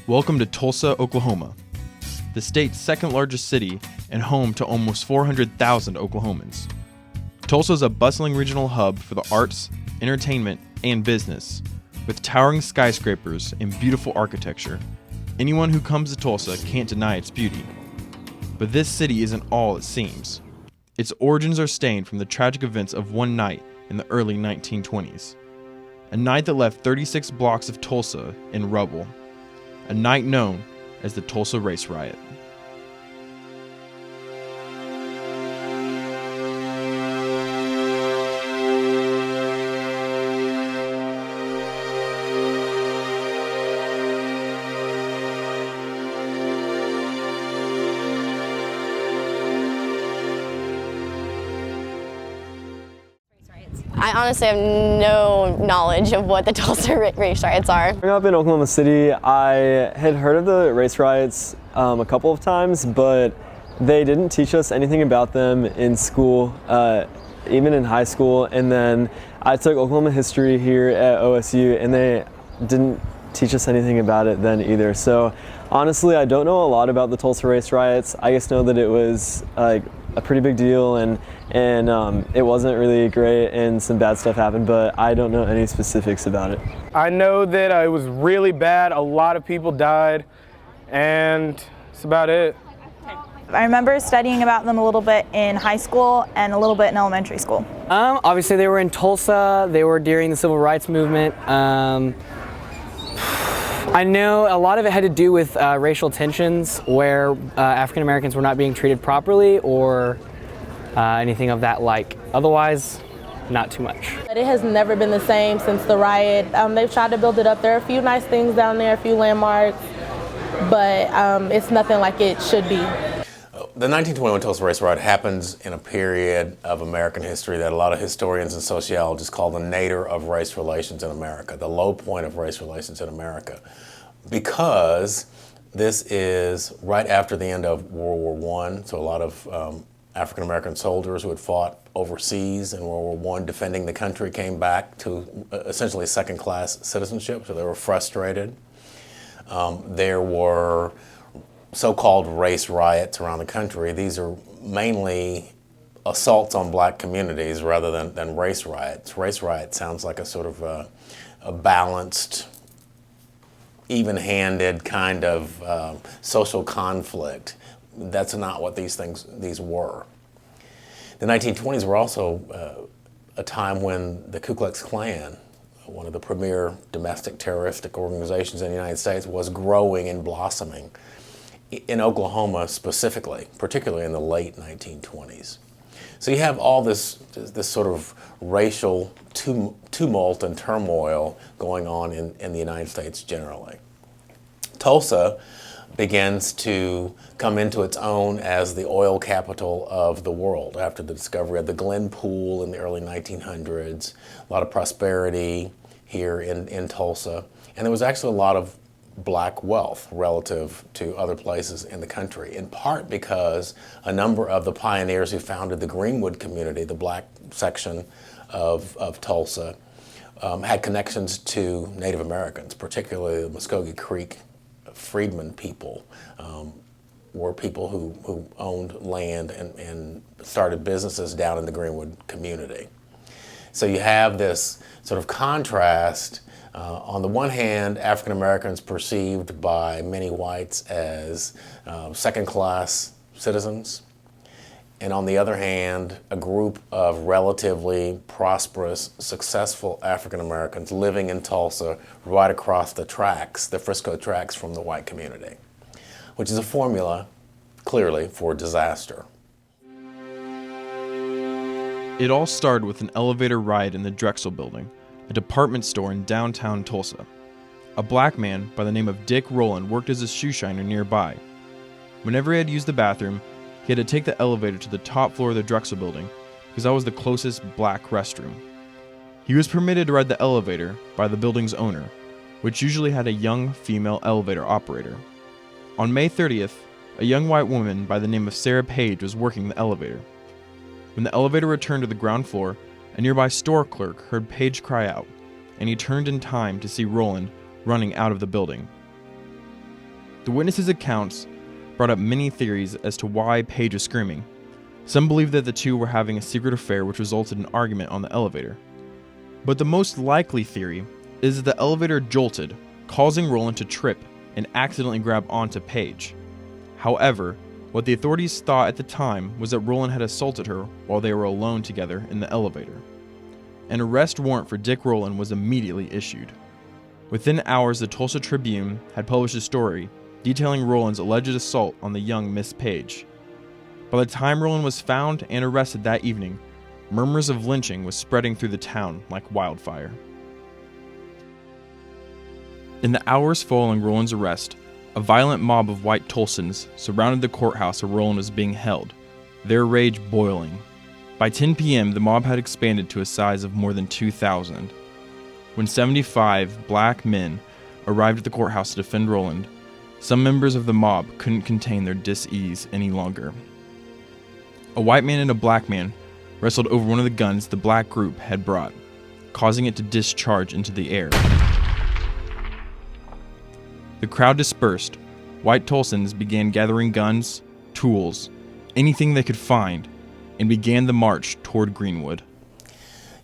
Welcome to Tulsa, Oklahoma, the state's second largest city and home to almost 400,000 Oklahomans. Tulsa is a bustling regional hub for the arts, entertainment, and business, with towering skyscrapers and beautiful architecture. Anyone who comes to Tulsa can't deny its beauty. But this city isn't all it seems. Its origins are stained from the tragic events of one night in the early 1920s. A night that left 36 blocks of Tulsa in rubble. A night known as the Tulsa Race Riot. I honestly have no knowledge of what the Tulsa Race Riots are. Growing up in Oklahoma City, I had heard of the race riots a couple of times, but they didn't teach us anything about them in school, even in high school. And then I took Oklahoma history here at OSU, and they didn't teach us anything about it then either. So honestly, I don't know a lot about the Tulsa Race Riots. I just know that it was a pretty big deal, and it wasn't really great, and some bad stuff happened, but I don't know any specifics about it. I know that it was really bad. A lot of people died, and that's about it. I remember studying about them a little bit in high school and a little bit in elementary school. Obviously they were in Tulsa. They were during the civil rights movement. I know a lot of it had to do with racial tensions, where African Americans were not being treated properly or anything of that like. Otherwise, not too much. It has never been the same since the riot. They've tried to build it up. There are a few nice things down there, a few landmarks, but it's nothing like it should be. The 1921 Tulsa Race Riot happens in a period of American history that a lot of historians and sociologists call the nadir of race relations in America, the low point of race relations in America, because this is right after the end of World War I, so a lot of African American soldiers who had fought overseas in World War I defending the country came back to essentially second-class citizenship, so they were frustrated. There were so-called race riots around the country. These are mainly assaults on black communities rather than race riots. Race riot sounds like a sort of a balanced, even-handed kind of social conflict. That's not what these were. The 1920s were also a time when the Ku Klux Klan, one of the premier domestic terroristic organizations in the United States, was growing and blossoming in Oklahoma specifically, particularly in the late 1920s. So you have all this sort of racial tumult and turmoil going on in the United States generally. Tulsa begins to come into its own as the oil capital of the world after the discovery of the Glen Pool in the early 1900s. A lot of prosperity here in Tulsa, and there was actually a lot of black wealth relative to other places in the country, in part because a number of the pioneers who founded the Greenwood community, the black section of Tulsa, had connections to Native Americans, particularly the Muskogee Creek freedmen people, were people who owned land and started businesses down in the Greenwood community. So you have this sort of contrast. On the one hand, African Americans perceived by many whites as second-class citizens, and on the other hand, a group of relatively prosperous, successful African Americans living in Tulsa right across the tracks, the Frisco tracks from the white community, which is a formula, clearly, for disaster. It all started with an elevator riot in the Drexel building, a department store in downtown Tulsa. A black man by the name of Dick Rowland worked as a shoe shiner nearby. Whenever he had used the bathroom, he had to take the elevator to the top floor of the Drexel building because that was the closest black restroom. He was permitted to ride the elevator by the building's owner, which usually had a young female elevator operator. On May 30th, a young white woman by the name of Sarah Page was working the elevator. When the elevator returned to the ground floor, a nearby store clerk heard Page cry out, and he turned in time to see Rowland running out of the building. The witnesses' accounts brought up many theories as to why Paige was screaming. Some believed that the two were having a secret affair which resulted in an argument on the elevator. But the most likely theory is that the elevator jolted, causing Roland to trip and accidentally grab onto Paige. However, what the authorities thought at the time was that Roland had assaulted her while they were alone together in the elevator. An arrest warrant for Dick Rowland was immediately issued. Within hours, the Tulsa Tribune had published a story detailing Rowland's alleged assault on the young Miss Paige. By the time Rowland was found and arrested that evening, murmurs of lynching was spreading through the town like wildfire. In the hours following Rowland's arrest, a violent mob of white Tulsans surrounded the courthouse where Rowland was being held, their rage boiling. By 10 p.m., the mob had expanded to a size of more than 2,000. When 75 black men arrived at the courthouse to defend Rowland, some members of the mob couldn't contain their dis-ease any longer. A white man and a black man wrestled over one of the guns the black group had brought, causing it to discharge into the air. The crowd dispersed. White Tulsans began gathering guns, tools, anything they could find, and began the march toward Greenwood.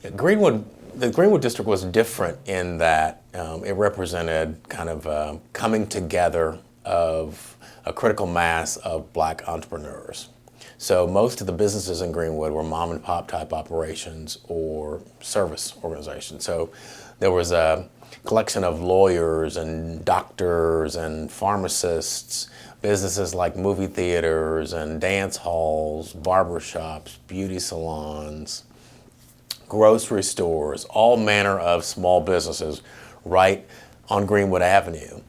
The Greenwood district was different in that it represented kind of coming together of a critical mass of black entrepreneurs. So most of the businesses in Greenwood were mom and pop type operations or service organizations. So there was a collection of lawyers and doctors and pharmacists, businesses like movie theaters and dance halls, barbershops, beauty salons, grocery stores, all manner of small businesses right on Greenwood Avenue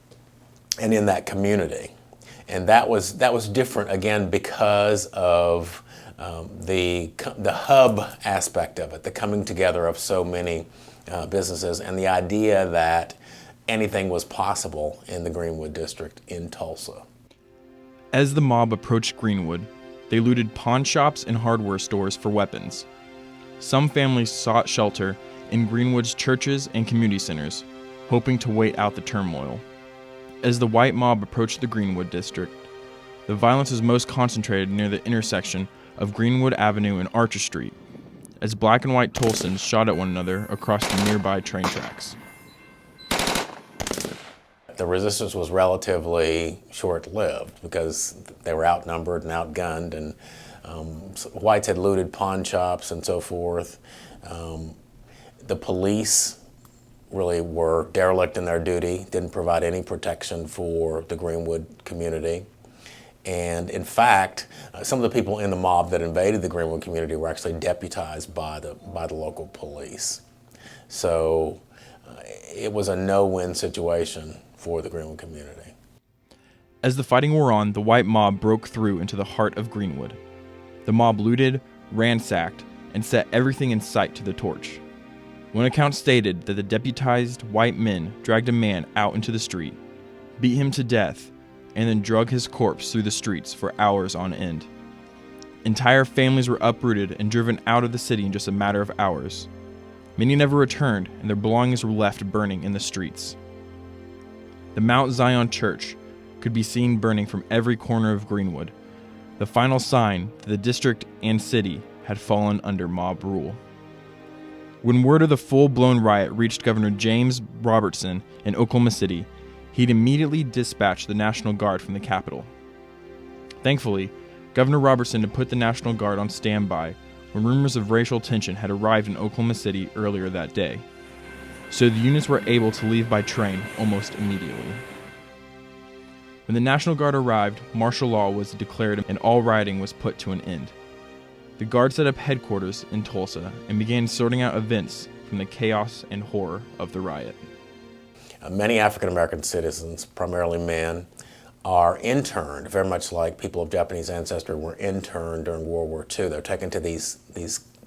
and in that community. And that was different, again, because of the hub aspect of it, the coming together of so many businesses, and the idea that anything was possible in the Greenwood district in Tulsa. As the mob approached Greenwood, they looted pawn shops and hardware stores for weapons. Some families sought shelter in Greenwood's churches and community centers, hoping to wait out the turmoil. As the white mob approached the Greenwood district, the violence was most concentrated near the intersection of Greenwood Avenue and Archer Street, as black and white Tulsans shot at one another across the nearby train tracks. The resistance was relatively short-lived because they were outnumbered and outgunned, and whites had looted pawn shops and so forth. The police really were derelict in their duty, didn't provide any protection for the Greenwood community. And in fact, some of the people in the mob that invaded the Greenwood community were actually deputized by the local police. So it was a no-win situation for the Greenwood community. As the fighting wore on, the white mob broke through into the heart of Greenwood. The mob looted, ransacked, and set everything in sight to the torch. One account stated that the deputized white men dragged a man out into the street, beat him to death, and then drug his corpse through the streets for hours on end. Entire families were uprooted and driven out of the city in just a matter of hours. Many never returned, and their belongings were left burning in the streets. The Mount Zion Church could be seen burning from every corner of Greenwood, the final sign that the district and city had fallen under mob rule. When word of the full-blown riot reached Governor James Robertson in Oklahoma City, he'd immediately dispatched the National Guard from the Capitol. Thankfully, Governor Robertson had put the National Guard on standby when rumors of racial tension had arrived in Oklahoma City earlier that day, so the units were able to leave by train almost immediately. When the National Guard arrived, martial law was declared and all rioting was put to an end. The Guard set up headquarters in Tulsa and began sorting out events from the chaos and horror of the riot. Many African American citizens, primarily men, are interned, very much like people of Japanese ancestry were interned during World War II. They're taken to these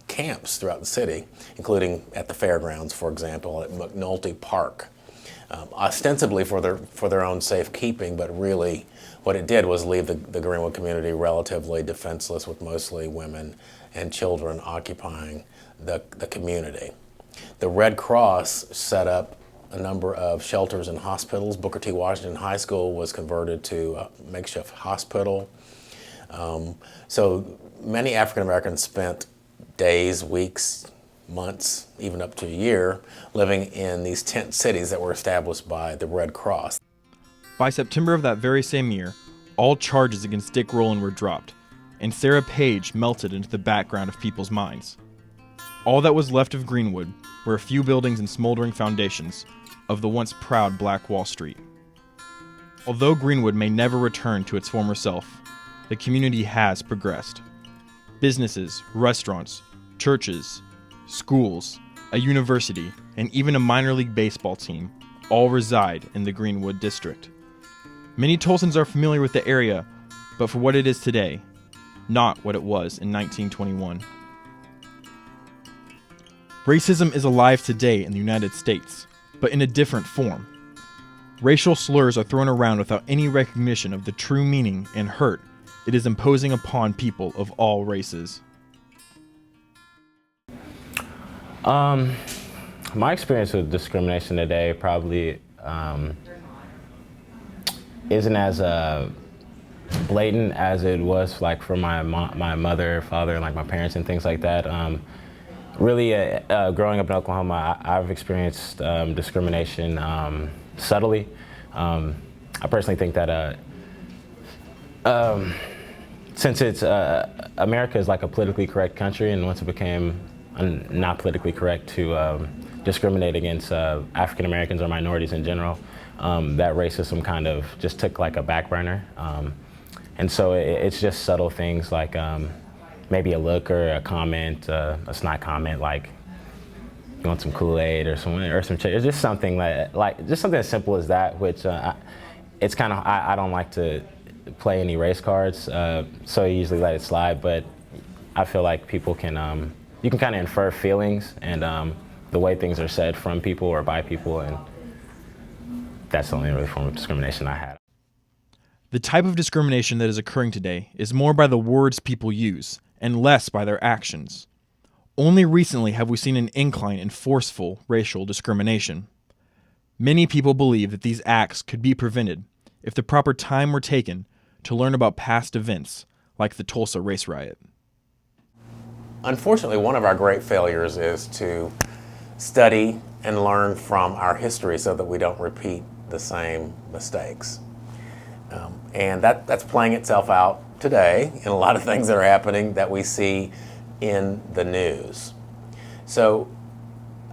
camps throughout the city, including at the fairgrounds, for example, at McNulty Park, ostensibly for their own safekeeping, but really what it did was leave the Greenwood community relatively defenseless, with mostly women and children occupying the community. The Red Cross set up a number of shelters and hospitals. Booker T. Washington High School was converted to a makeshift hospital. So many African Americans spent days, weeks, months, even up to a year, living in these tent cities that were established by the Red Cross. By September of that very same year, all charges against Dick Rowland were dropped, and Sarah Page melted into the background of people's minds. All that was left of Greenwood were a few buildings and smoldering foundations of the once proud Black Wall Street. Although Greenwood may never return to its former self, the community has progressed. Businesses, restaurants, churches, schools, a university, and even a minor league baseball team all reside in the Greenwood district. Many Tulsans are familiar with the area, but for what it is today, not what it was in 1921. Racism is alive today in the United States, but in a different form. Racial slurs are thrown around without any recognition of the true meaning and hurt it is imposing upon people of all races. My experience with discrimination today probably isn't as blatant as it was like for my mother, father, and like my parents and things like that. Really, growing up in Oklahoma, I've experienced discrimination subtly. I personally think that since it's America is like a politically correct country, and once it became not politically correct to discriminate against African Americans or minorities in general, that racism kind of just took like a back burner. And so it's just subtle things like maybe a look or a comment, a snide comment like, you want some Kool-Aid or some it's just something like just something as simple as that, which it's kind of, I don't like to play any race cards, so I usually let it slide, but I feel like people can, you can kind of infer feelings and the way things are said from people or by people, and that's the only really form of discrimination I had. The type of discrimination that is occurring today is more by the words people use and less by their actions. Only recently have we seen an incline in forceful racial discrimination. Many people believe that these acts could be prevented if the proper time were taken to learn about past events like the Tulsa Race Riot. Unfortunately, one of our great failures is to study and learn from our history so that we don't repeat the same mistakes. And that's playing itself out today in a lot of things that are happening that we see in the news. So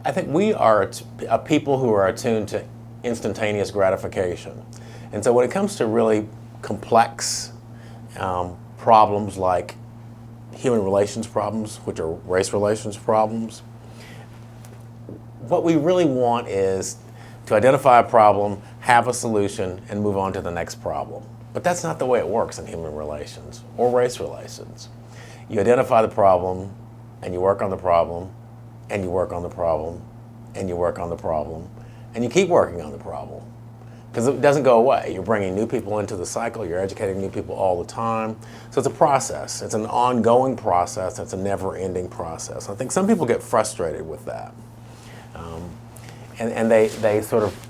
I think we are a people who are attuned to instantaneous gratification. And so when it comes to really complex problems like human relations problems, which are race relations problems, what we really want is to identify a problem, have a solution, and move on to the next problem. But that's not the way it works in human relations or race relations. You identify the problem, and you work on the problem, and you work on the problem, and you work on the problem, and you keep working on the problem. Because it doesn't go away. You're bringing new people into the cycle, you're educating new people all the time. So it's a process. It's an ongoing process. It's a never-ending process. I think some people get frustrated with that. And they sort of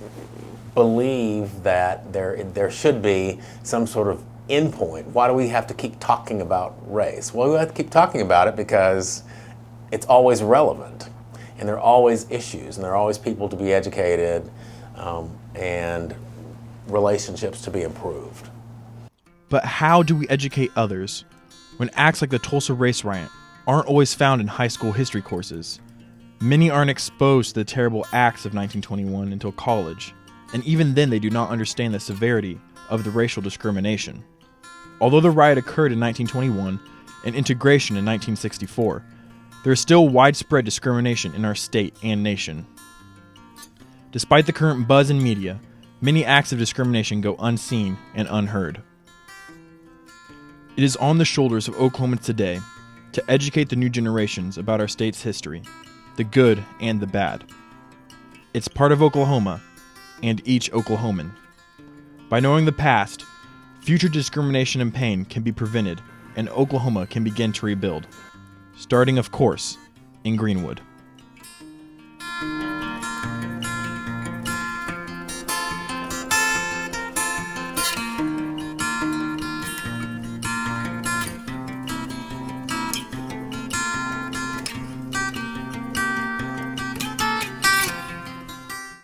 believe that there should be some sort of endpoint. Why do we have to keep talking about race? Well, we have to keep talking about it because it's always relevant, and there are always issues, and there are always people to be educated, and relationships to be improved. But how do we educate others when acts like the Tulsa Race Riot aren't always found in high school history courses? Many aren't exposed to the terrible acts of 1921 until college, and even then they do not understand the severity of the racial discrimination. Although the riot occurred in 1921 and integration in 1964, there is still widespread discrimination in our state and nation. Despite the current buzz in media, many acts of discrimination go unseen and unheard. It is on the shoulders of Oklahomans today to educate the new generations about our state's history, the good and the bad. It's part of Oklahoma and each Oklahoman. By knowing the past, future discrimination and pain can be prevented, and Oklahoma can begin to rebuild, starting, of course, in Greenwood.